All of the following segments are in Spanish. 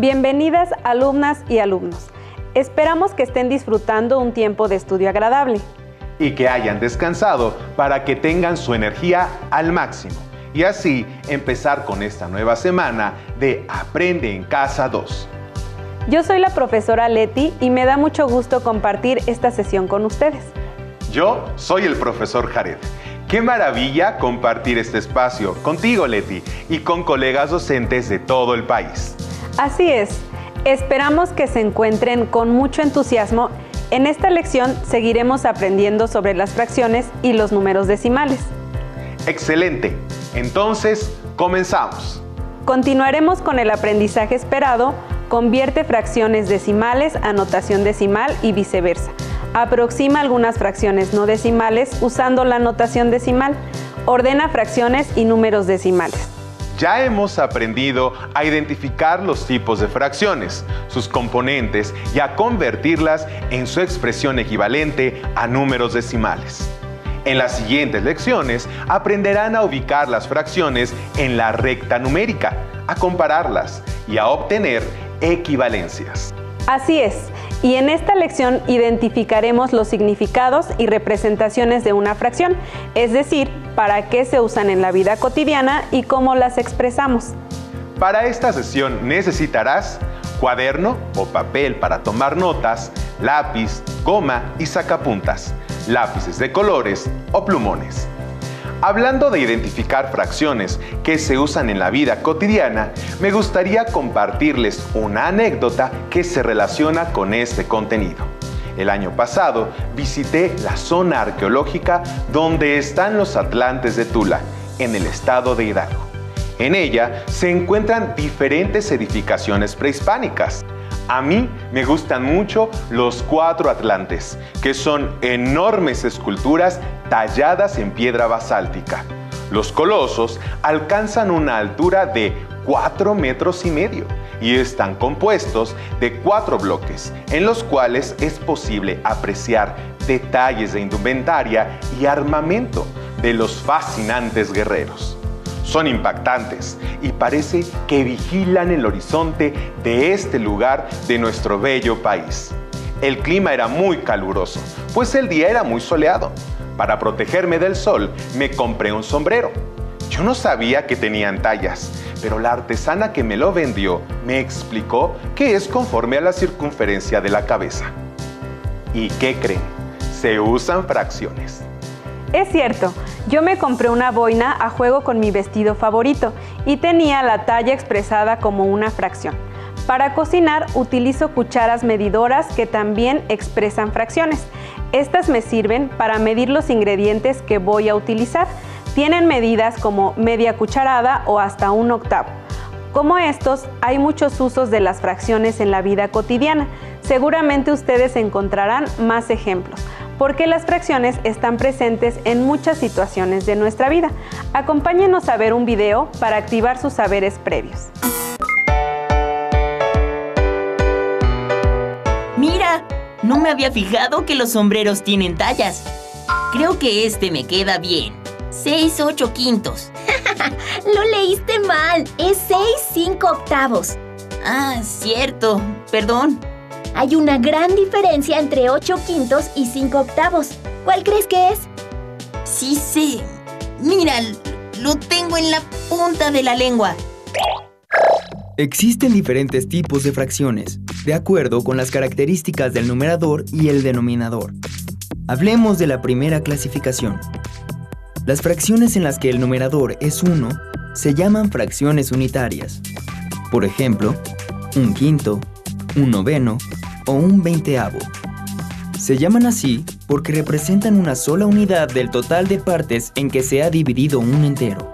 Bienvenidas alumnas y alumnos. Esperamos que estén disfrutando un tiempo de estudio agradable. Y que hayan descansado para que tengan su energía al máximo. Y así empezar con esta nueva semana de Aprende en Casa 2. Yo soy la profesora Leti y me da mucho gusto compartir esta sesión con ustedes. Yo soy el profesor Jared. ¡Qué maravilla compartir este espacio contigo, Leti, y con colegas docentes de todo el país! Así es. Esperamos que se encuentren con mucho entusiasmo. En esta lección seguiremos aprendiendo sobre las fracciones y los números decimales. ¡Excelente! Entonces, comenzamos. Continuaremos con el aprendizaje esperado. Convierte fracciones decimales a notación decimal y viceversa. Aproxima algunas fracciones no decimales usando la notación decimal. Ordena fracciones y números decimales. Ya hemos aprendido a identificar los tipos de fracciones, sus componentes y a convertirlas en su expresión equivalente a números decimales. En las siguientes lecciones aprenderán a ubicar las fracciones en la recta numérica, a compararlas y a obtener equivalencias. Así es, y en esta lección identificaremos los significados y representaciones de una fracción, es decir, para qué se usan en la vida cotidiana y cómo las expresamos. Para esta sesión necesitarás cuaderno o papel para tomar notas, lápiz, goma y sacapuntas, lápices de colores o plumones. Hablando de identificar fracciones que se usan en la vida cotidiana, me gustaría compartirles una anécdota que se relaciona con este contenido. El año pasado visité la zona arqueológica donde están los Atlantes de Tula, en el estado de Hidalgo. En ella se encuentran diferentes edificaciones prehispánicas. A mí me gustan mucho los 4 Atlantes, que son enormes esculturas talladas en piedra basáltica. Los colosos alcanzan una altura de 4,5 metros y están compuestos de 4 bloques, en los cuales es posible apreciar detalles de indumentaria y armamento de los fascinantes guerreros. Son impactantes y parece que vigilan el horizonte de este lugar de nuestro bello país. El clima era muy caluroso, pues el día era muy soleado. Para protegerme del sol, me compré un sombrero. Yo no sabía que tenían tallas, pero la artesana que me lo vendió me explicó que es conforme a la circunferencia de la cabeza. ¿Y qué creen? Se usan fracciones. Es cierto, yo me compré una boina a juego con mi vestido favorito y tenía la talla expresada como una fracción. Para cocinar utilizo cucharas medidoras que también expresan fracciones. Estas me sirven para medir los ingredientes que voy a utilizar. Tienen medidas como media cucharada o hasta 1/8. Como estos, hay muchos usos de las fracciones en la vida cotidiana. Seguramente ustedes encontrarán más ejemplos, porque las fracciones están presentes en muchas situaciones de nuestra vida. Acompáñenos a ver un video para activar sus saberes previos. ¡Mira! No me había fijado que los sombreros tienen tallas. Creo que este me queda bien. 6/8. Lo leíste mal. Es 6/5. Ah, cierto. Perdón. Hay una gran diferencia entre 8/5 y 5/8. ¿Cuál crees que es? Sí sé. Mira, lo tengo en la punta de la lengua. Existen diferentes tipos de fracciones, de acuerdo con las características del numerador y el denominador. Hablemos de la primera clasificación. Las fracciones en las que el numerador es 1 se llaman fracciones unitarias. Por ejemplo, 1/5, 1/9 o 1/20. Se llaman así porque representan una sola unidad del total de partes en que se ha dividido un entero.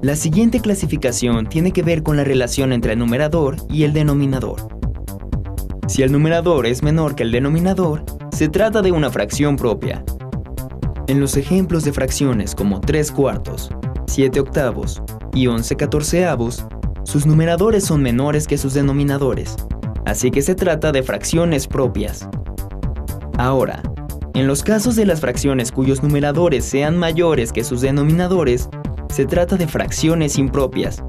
La siguiente clasificación tiene que ver con la relación entre el numerador y el denominador. Si el numerador es menor que el denominador, se trata de una fracción propia. En los ejemplos de fracciones como 3/4, 7/8 y 11/14, sus numeradores son menores que sus denominadores, así que se trata de fracciones propias. Ahora, en los casos de las fracciones cuyos numeradores sean mayores que sus denominadores, se trata de fracciones impropias.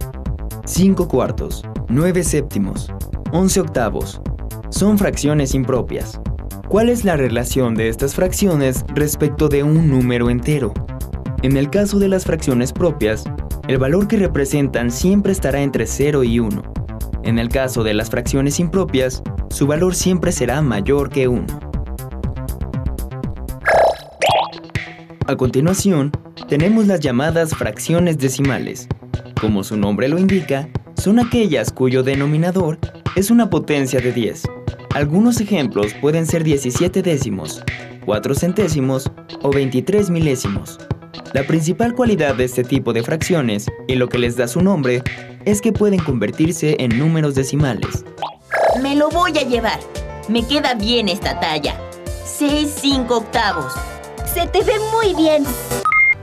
5 cuartos, 9 séptimos, 11 octavos. Son fracciones impropias. ¿Cuál es la relación de estas fracciones respecto de un número entero? En el caso de las fracciones propias, el valor que representan siempre estará entre 0 y 1. En el caso de las fracciones impropias, su valor siempre será mayor que 1. A continuación, tenemos las llamadas fracciones decimales. Como su nombre lo indica, son aquellas cuyo denominador es una potencia de 10. Algunos ejemplos pueden ser 17 décimos, 4 centésimos o 23 milésimos. La principal cualidad de este tipo de fracciones, y lo que les da su nombre, es que pueden convertirse en números decimales. Me lo voy a llevar. Me queda bien esta talla. 6/5 octavos. Se te ve muy bien.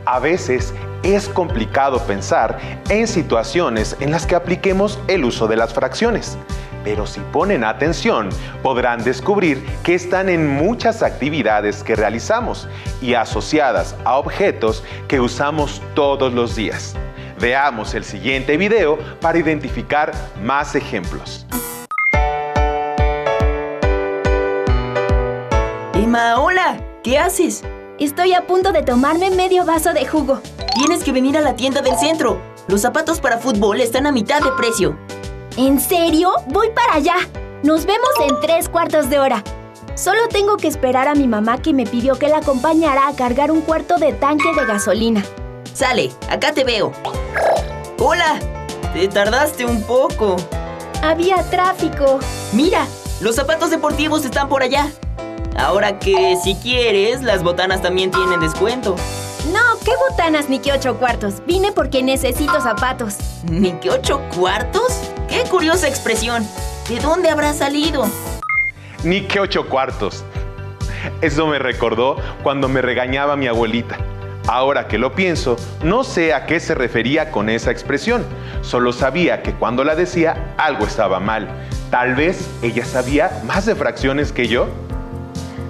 A veces es complicado pensar en situaciones en las que apliquemos el uso de las fracciones. Pero si ponen atención, podrán descubrir que están en muchas actividades que realizamos y asociadas a objetos que usamos todos los días. Veamos el siguiente video para identificar más ejemplos. Emma, hola. ¿Qué haces? Estoy a punto de tomarme medio vaso de jugo. Tienes que venir a la tienda del centro. Los zapatos para fútbol están a mitad de precio. ¿En serio? Voy para allá. Nos vemos en 3/4 de hora. Solo tengo que esperar a mi mamá, que me pidió que la acompañara a cargar un cuarto de tanque de gasolina. Sale, acá te veo. ¡Hola! Te tardaste un poco. Había tráfico. Mira, los zapatos deportivos están por allá. Ahora que, si quieres, las botanas también tienen descuento. No, ¿qué botanas ni qué 8 cuartos? Vine porque necesito zapatos. ¿Ni qué 8 cuartos? ¡Qué curiosa expresión! ¿De dónde habrá salido? Ni que 8 cuartos. Eso me recordó cuando me regañaba mi abuelita. Ahora que lo pienso, no sé a qué se refería con esa expresión. Solo sabía que cuando la decía, algo estaba mal. Tal vez ella sabía más de fracciones que yo.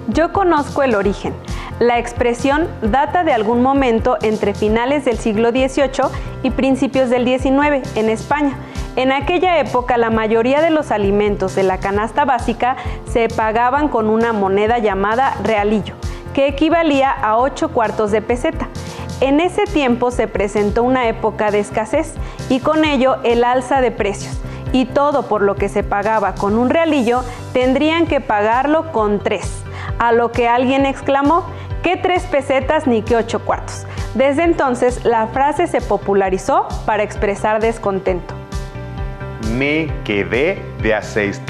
Yo conozco el origen. La expresión data de algún momento entre finales del siglo XVIII y principios del XIX en España. En aquella época, la mayoría de los alimentos de la canasta básica se pagaban con una moneda llamada realillo, que equivalía a 8 cuartos de peseta. En ese tiempo se presentó una época de escasez y con ello el alza de precios. Y todo por lo que se pagaba con un realillo tendrían que pagarlo con 3. A lo que alguien exclamó: ¿qué 3 pesetas ni qué 8 cuartos? Desde entonces la frase se popularizó para expresar descontento. Me quedé de a 6.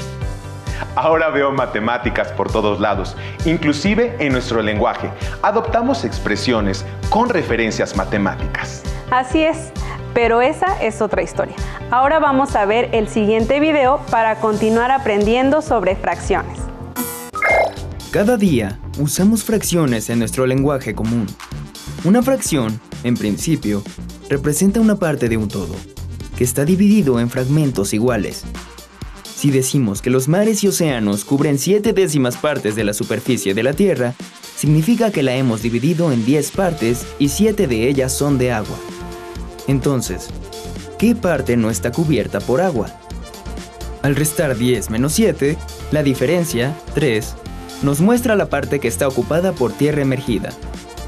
Ahora veo matemáticas por todos lados, inclusive en nuestro lenguaje. Adoptamos expresiones con referencias matemáticas. Así es, pero esa es otra historia. Ahora vamos a ver el siguiente video para continuar aprendiendo sobre fracciones. Cada día usamos fracciones en nuestro lenguaje común. Una fracción, en principio, representa una parte de un todo, que está dividido en fragmentos iguales. Si decimos que los mares y océanos cubren 7 décimas partes de la superficie de la Tierra, significa que la hemos dividido en 10 partes y 7 de ellas son de agua. Entonces, ¿qué parte no está cubierta por agua? Al restar 10 menos 7, la diferencia, 3, nos muestra la parte que está ocupada por tierra emergida.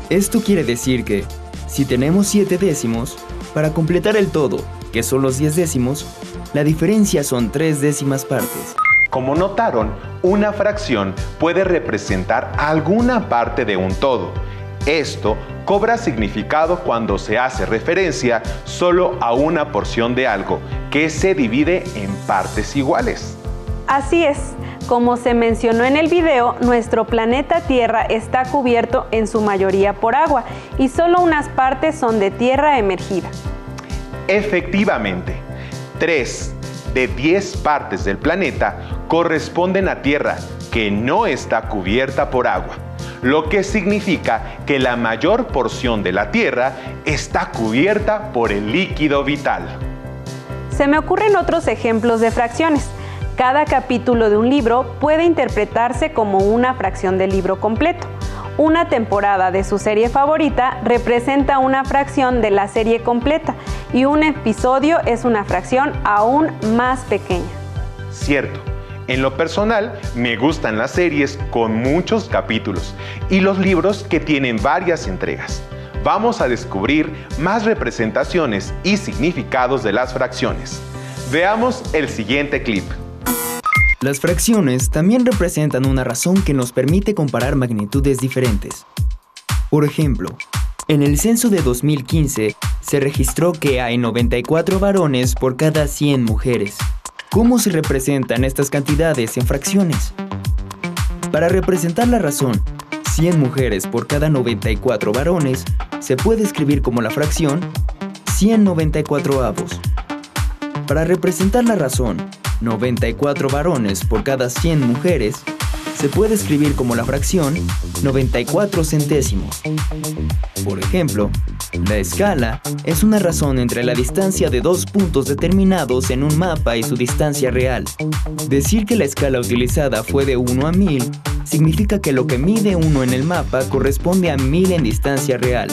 Esto quiere decir que, si tenemos 7 décimos, para completar el todo, que son los 10 décimos, la diferencia son 3 décimas partes. Como notaron, una fracción puede representar alguna parte de un todo. Esto cobra significado cuando se hace referencia solo a una porción de algo, que se divide en partes iguales. Así es, como se mencionó en el video, nuestro planeta Tierra está cubierto en su mayoría por agua y solo unas partes son de tierra emergida. Efectivamente, 3 de 10 partes del planeta corresponden a tierra que no está cubierta por agua, lo que significa que la mayor porción de la Tierra está cubierta por el líquido vital. Se me ocurren otros ejemplos de fracciones. Cada capítulo de un libro puede interpretarse como una fracción del libro completo. Una temporada de su serie favorita representa una fracción de la serie completa y un episodio es una fracción aún más pequeña. Cierto. En lo personal, me gustan las series con muchos capítulos y los libros que tienen varias entregas. Vamos a descubrir más representaciones y significados de las fracciones. Veamos el siguiente clip. Las fracciones también representan una razón que nos permite comparar magnitudes diferentes. Por ejemplo, en el censo de 2015 se registró que hay 94 varones por cada 100 mujeres. ¿Cómo se representan estas cantidades en fracciones? Para representar la razón 100 mujeres por cada 94 varones, se puede escribir como la fracción 194avos. Para representar la razón 94 varones por cada 100 mujeres, se puede escribir como la fracción 94 centésimos. Por ejemplo, la escala es una razón entre la distancia de dos puntos determinados en un mapa y su distancia real. Decir que la escala utilizada fue de 1 a 1000 significa que lo que mide 1 en el mapa corresponde a 1000 en distancia real.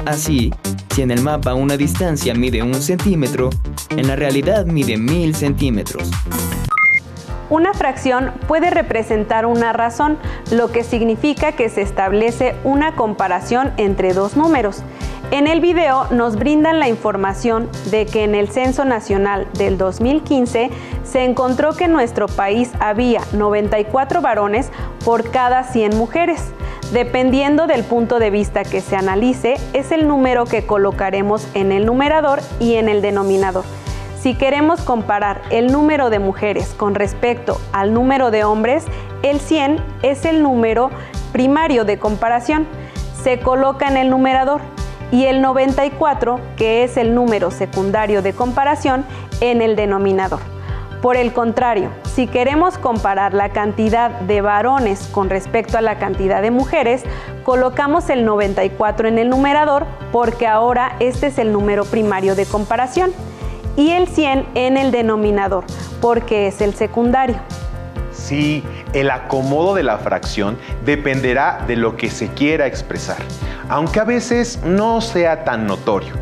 Así, si en el mapa una distancia mide 1 centímetro, en la realidad mide 1000 centímetros. Una fracción puede representar una razón, lo que significa que se establece una comparación entre dos números. En el video nos brindan la información de que en el Censo Nacional del 2015 se encontró que en nuestro país había 94 varones por cada 100 mujeres. Dependiendo del punto de vista que se analice, es el número que colocaremos en el numerador y en el denominador. Si queremos comparar el número de mujeres con respecto al número de hombres, el 100 es el número primario de comparación, se coloca en el numerador, y el 94, que es el número secundario de comparación, en el denominador. Por el contrario, si queremos comparar la cantidad de varones con respecto a la cantidad de mujeres, colocamos el 94 en el numerador porque ahora este es el número primario de comparación, y el 100 en el denominador porque es el secundario. Sí, el acomodo de la fracción dependerá de lo que se quiera expresar, aunque a veces no sea tan notorio.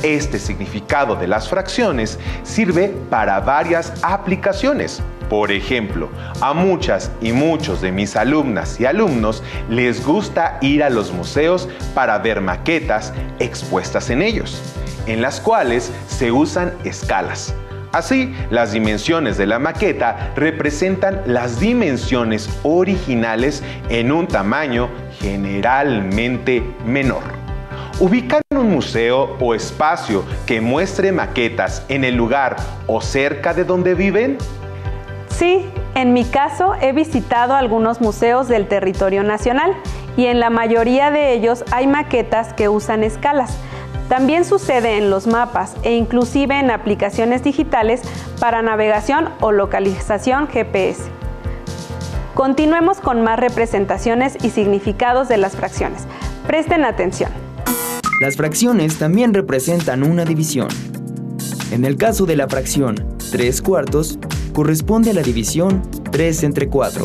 Este significado de las fracciones sirve para varias aplicaciones. Por ejemplo, a muchas y muchos de mis alumnas y alumnos les gusta ir a los museos para ver maquetas expuestas en ellos, en las cuales se usan escalas. Así, las dimensiones de la maqueta representan las dimensiones originales en un tamaño generalmente menor. ¿Ubican un museo o espacio que muestre maquetas en el lugar o cerca de donde viven? Sí, en mi caso he visitado algunos museos del territorio nacional y en la mayoría de ellos hay maquetas que usan escalas. También sucede en los mapas e inclusive en aplicaciones digitales para navegación o localización GPS. Continuemos con más representaciones y significados de las fracciones. Presten atención. Las fracciones también representan una división. En el caso de la fracción 3/4, corresponde a la división 3 entre 4.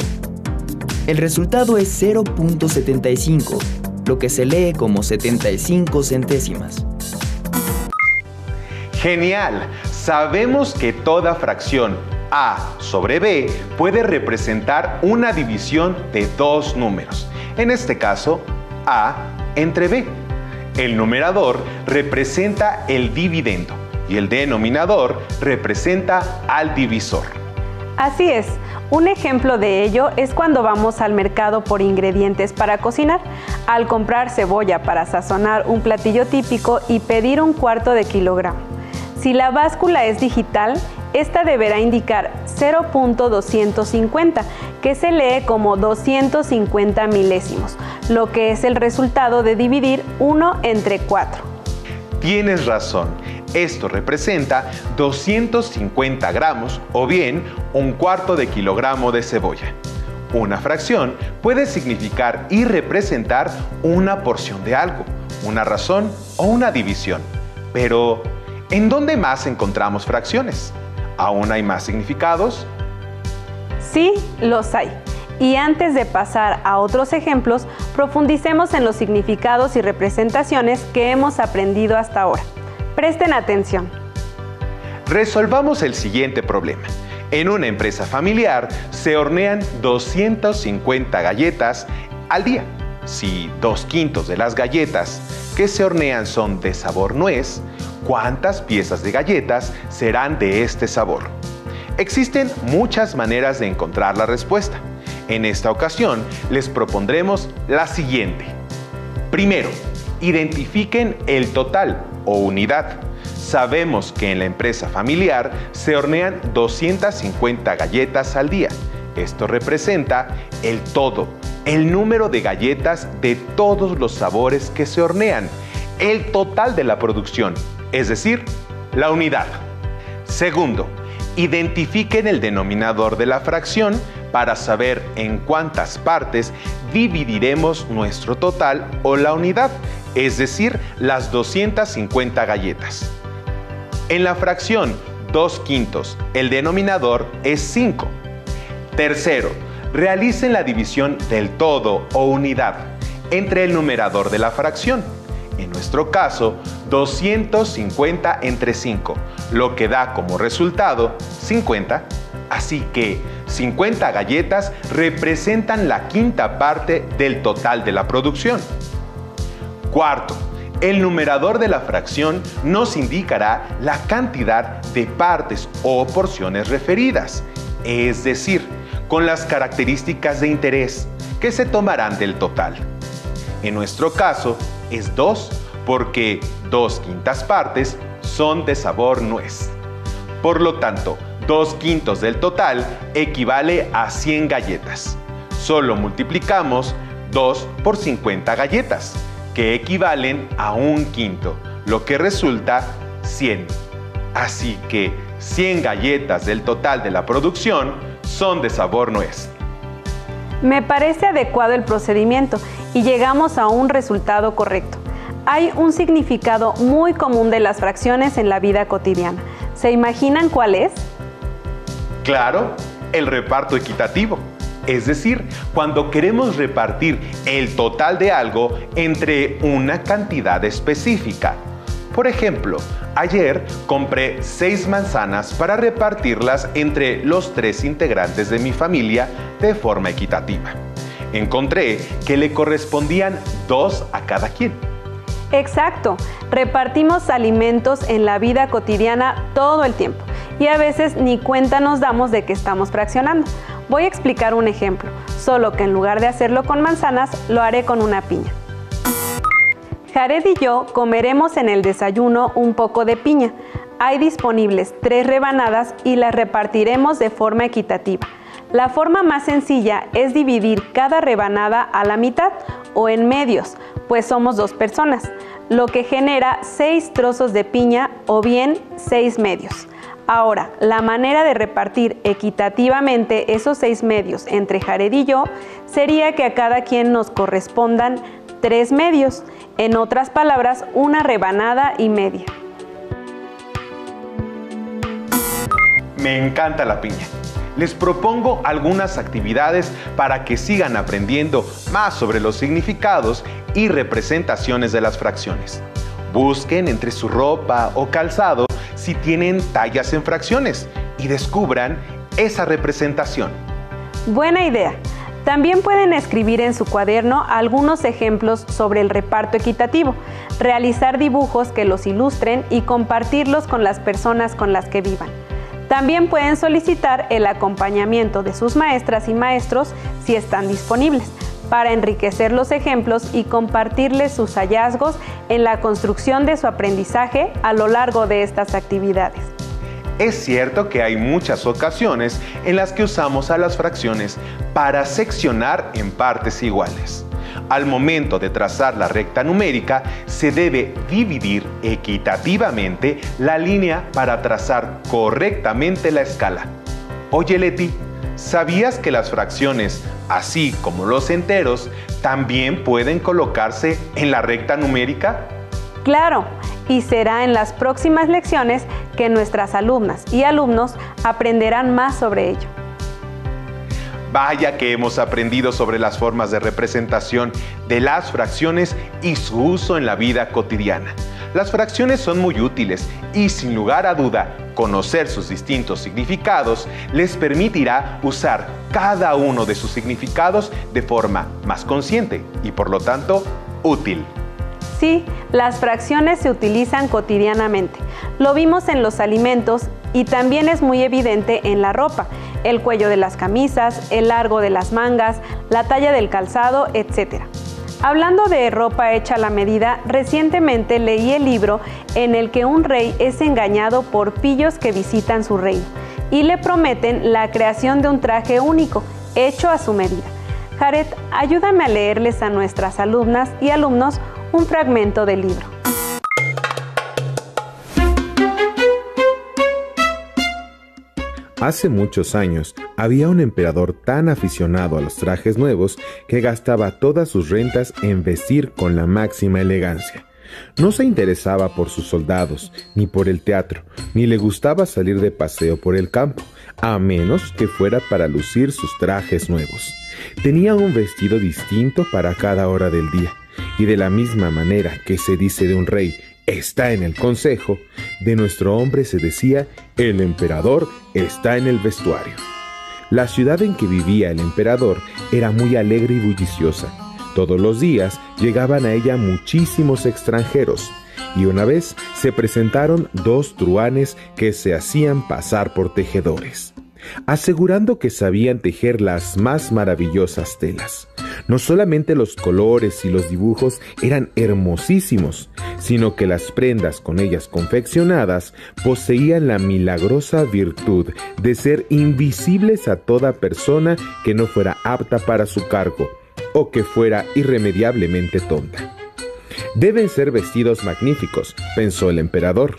El resultado es 0.75, lo que se lee como 75 centésimas. ¡Genial! Sabemos que toda fracción A sobre B puede representar una división de dos números, en este caso A entre B. El numerador representa el dividendo y el denominador representa al divisor. Así es, un ejemplo de ello es cuando vamos al mercado por ingredientes para cocinar, al comprar cebolla para sazonar un platillo típico y pedir 1/4 de kilogramo. Si la báscula es digital, esta deberá indicar 0.250, que se lee como 250 milésimos, lo que es el resultado de dividir 1 entre 4. Tienes razón, esto representa 250 gramos o bien 1/4 de kilogramo de cebolla. Una fracción puede significar y representar una porción de algo, una razón o una división. Pero, ¿en dónde más encontramos fracciones? ¿Aún hay más significados? Sí, los hay. Y antes de pasar a otros ejemplos, profundicemos en los significados y representaciones que hemos aprendido hasta ahora. Presten atención. Resolvamos el siguiente problema. En una empresa familiar se hornean 250 galletas al día. Si 2/5 de las galletas que se hornean son de sabor nuez, ¿cuántas piezas de galletas serán de este sabor? Existen muchas maneras de encontrar la respuesta. En esta ocasión les propondremos la siguiente. Primero, identifiquen el total o unidad. Sabemos que en la empresa familiar se hornean 250 galletas al día. Esto representa el todo, el número de galletas de todos los sabores que se hornean, el total de la producción, es decir, la unidad. Segundo, identifiquen el denominador de la fracción para saber en cuántas partes dividiremos nuestro total o la unidad, es decir, las 250 galletas. En la fracción 2/5, el denominador es 5. Tercero, realicen la división del todo o unidad entre el numerador de la fracción. En nuestro caso, 250 entre 5, lo que da como resultado 50. Así que 50 galletas representan la quinta parte del total de la producción. Cuarto, el numerador de la fracción nos indicará la cantidad de partes o porciones referidas, es decir, con las características de interés que se tomarán del total. En nuestro caso es 2 porque 2/5 partes son de sabor nuez. Por lo tanto, 2/5 del total equivale a 100 galletas. Solo multiplicamos 2 por 50 galletas, que equivalen a 1/5, lo que resulta 100. Así que 100 galletas del total de la producción son de sabor nuez. Me parece adecuado el procedimiento y llegamos a un resultado correcto. Hay un significado muy común de las fracciones en la vida cotidiana. ¿Se imaginan cuál es? Claro, el reparto equitativo. Es decir, cuando queremos repartir el total de algo entre una cantidad específica. Por ejemplo, ayer compré 6 manzanas para repartirlas entre los 3 integrantes de mi familia de forma equitativa. Encontré que le correspondían 2 a cada quien. Exacto, repartimos alimentos en la vida cotidiana todo el tiempo y a veces ni cuenta nos damos de que estamos fraccionando. Voy a explicar un ejemplo, solo que en lugar de hacerlo con manzanas, lo haré con una piña. Jared y yo comeremos en el desayuno un poco de piña. Hay disponibles 3 rebanadas y las repartiremos de forma equitativa. La forma más sencilla es dividir cada rebanada a la mitad o en medios, pues somos 2 personas, lo que genera 6 trozos de piña o bien 6 medios. Ahora, la manera de repartir equitativamente esos 6 medios entre Jared y yo sería que a cada quien nos correspondan 3 medios, en otras palabras, una rebanada y media. Me encanta la piña. Les propongo algunas actividades para que sigan aprendiendo más sobre los significados y representaciones de las fracciones. Busquen entre su ropa o calzado si tienen tallas en fracciones y descubran esa representación. Buena idea. También pueden escribir en su cuaderno algunos ejemplos sobre el reparto equitativo, realizar dibujos que los ilustren y compartirlos con las personas con las que vivan. También pueden solicitar el acompañamiento de sus maestras y maestros si están disponibles, para enriquecer los ejemplos y compartirles sus hallazgos en la construcción de su aprendizaje a lo largo de estas actividades. Es cierto que hay muchas ocasiones en las que usamos a las fracciones para seccionar en partes iguales. Al momento de trazar la recta numérica, se debe dividir equitativamente la línea para trazar correctamente la escala. Oye, Leti, ¿sabías que las fracciones, así como los enteros, también pueden colocarse en la recta numérica? Claro, y será en las próximas lecciones que nuestras alumnas y alumnos aprenderán más sobre ello. Vaya que hemos aprendido sobre las formas de representación de las fracciones y su uso en la vida cotidiana. Las fracciones son muy útiles y, sin lugar a duda, conocer sus distintos significados les permitirá usar cada uno de sus significados de forma más consciente y, por lo tanto, útil. Sí, las fracciones se utilizan cotidianamente. Lo vimos en los alimentos y también es muy evidente en la ropa, el cuello de las camisas, el largo de las mangas, la talla del calzado, etc. Hablando de ropa hecha a la medida, recientemente leí el libro en el que un rey es engañado por pillos que visitan su reino y le prometen la creación de un traje único, hecho a su medida. Jared, ayúdame a leerles a nuestras alumnas y alumnos un fragmento del libro. Hace muchos años, había un emperador tan aficionado a los trajes nuevos que gastaba todas sus rentas en vestir con la máxima elegancia. No se interesaba por sus soldados, ni por el teatro, ni le gustaba salir de paseo por el campo, a menos que fuera para lucir sus trajes nuevos. Tenía un vestido distinto para cada hora del día, y de la misma manera que se dice de un rey, está en el consejo, de nuestro hombre se decía, el emperador está en el vestuario. La ciudad en que vivía el emperador era muy alegre y bulliciosa. Todos los días llegaban a ella muchísimos extranjeros, y una vez se presentaron 2 truhanes que se hacían pasar por tejedores, asegurando que sabían tejer las más maravillosas telas. No solamente los colores y los dibujos eran hermosísimos, sino que las prendas con ellas confeccionadas poseían la milagrosa virtud de ser invisibles a toda persona que no fuera apta para su cargo o que fuera irremediablemente tonta. Deben ser vestidos magníficos, pensó el emperador.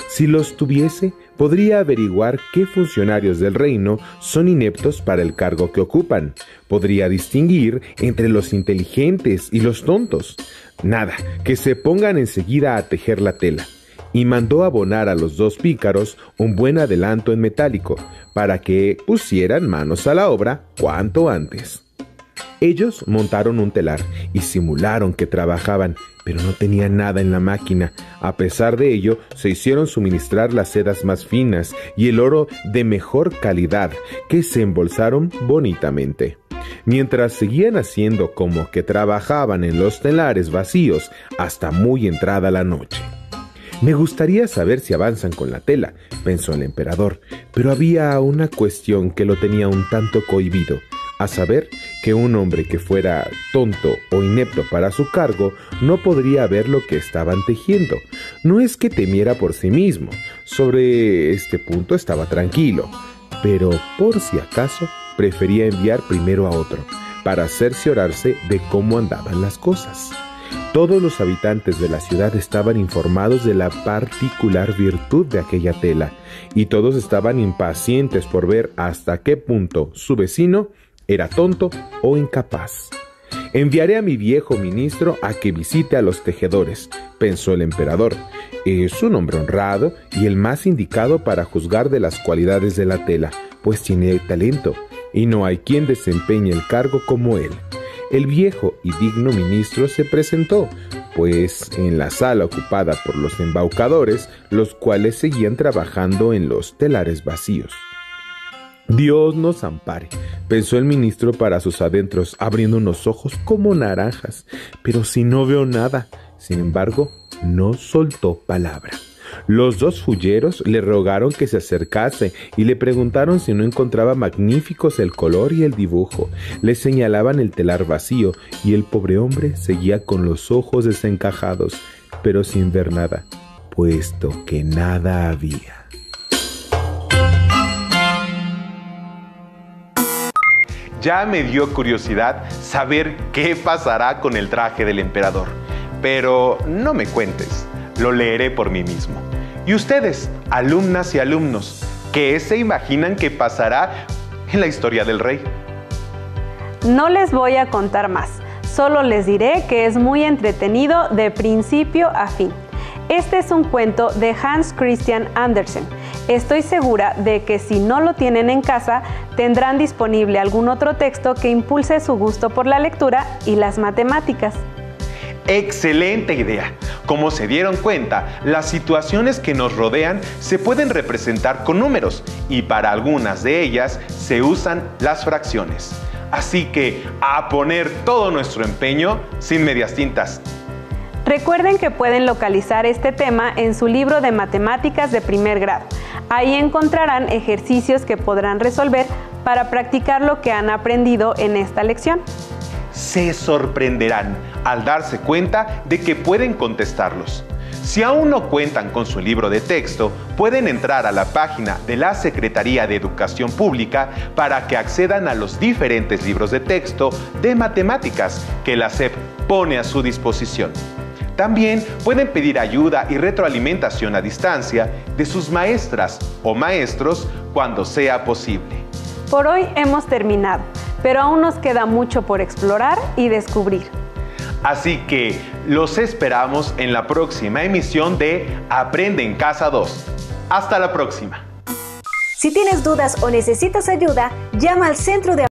Si los tuviese, podría averiguar qué funcionarios del reino son ineptos para el cargo que ocupan. Podría distinguir entre los inteligentes y los tontos. Nada, que se pongan enseguida a tejer la tela. Y mandó abonar a los 2 pícaros un buen adelanto en metálico, para que pusieran manos a la obra cuanto antes. Ellos montaron un telar y simularon que trabajaban, pero no tenían nada en la máquina. A pesar de ello, se hicieron suministrar las sedas más finas y el oro de mejor calidad, que se embolsaron bonitamente. Mientras seguían haciendo como que trabajaban en los telares vacíos hasta muy entrada la noche. Me gustaría saber si avanzan con la tela, pensó el emperador, pero había una cuestión que lo tenía un tanto cohibido, a saber que un hombre que fuera tonto o inepto para su cargo no podría ver lo que estaban tejiendo. No es que temiera por sí mismo, sobre este punto estaba tranquilo, pero por si acaso prefería enviar primero a otro, para cerciorarse de cómo andaban las cosas. Todos los habitantes de la ciudad estaban informados de la particular virtud de aquella tela, y todos estaban impacientes por ver hasta qué punto su vecino era tonto o incapaz. Enviaré a mi viejo ministro a que visite a los tejedores, pensó el emperador. Es un hombre honrado y el más indicado para juzgar de las cualidades de la tela, pues tiene talento, y no hay quien desempeñe el cargo como él. El viejo y digno ministro se presentó, pues en la sala ocupada por los embaucadores, los cuales seguían trabajando en los telares vacíos. Dios nos ampare, pensó el ministro para sus adentros, abriendo unos ojos como naranjas. Pero si no veo nada. Sin embargo, no soltó palabra. Los 2 fulleros le rogaron que se acercase y le preguntaron si no encontraba magníficos el color y el dibujo. Le señalaban el telar vacío y el pobre hombre seguía con los ojos desencajados, pero sin ver nada, puesto que nada había. Ya me dio curiosidad saber qué pasará con el traje del emperador, pero no me cuentes, lo leeré por mí mismo. Y ustedes, alumnas y alumnos, ¿qué se imaginan que pasará en la historia del rey? No les voy a contar más, solo les diré que es muy entretenido de principio a fin. Este es un cuento de Hans Christian Andersen. Estoy segura de que si no lo tienen en casa, tendrán disponible algún otro texto que impulse su gusto por la lectura y las matemáticas. ¡Excelente idea! Como se dieron cuenta, las situaciones que nos rodean se pueden representar con números y para algunas de ellas se usan las fracciones. Así que a poner todo nuestro empeño sin medias tintas. Recuerden que pueden localizar este tema en su libro de matemáticas de primer grado. Ahí encontrarán ejercicios que podrán resolver para practicar lo que han aprendido en esta lección. Se sorprenderán al darse cuenta de que pueden contestarlos. Si aún no cuentan con su libro de texto, pueden entrar a la página de la Secretaría de Educación Pública para que accedan a los diferentes libros de texto de matemáticas que la SEP pone a su disposición. También pueden pedir ayuda y retroalimentación a distancia de sus maestras o maestros cuando sea posible. Por hoy hemos terminado, pero aún nos queda mucho por explorar y descubrir. Así que los esperamos en la próxima emisión de Aprende en Casa 2. Hasta la próxima. Si tienes dudas o necesitas ayuda, llama al Centro de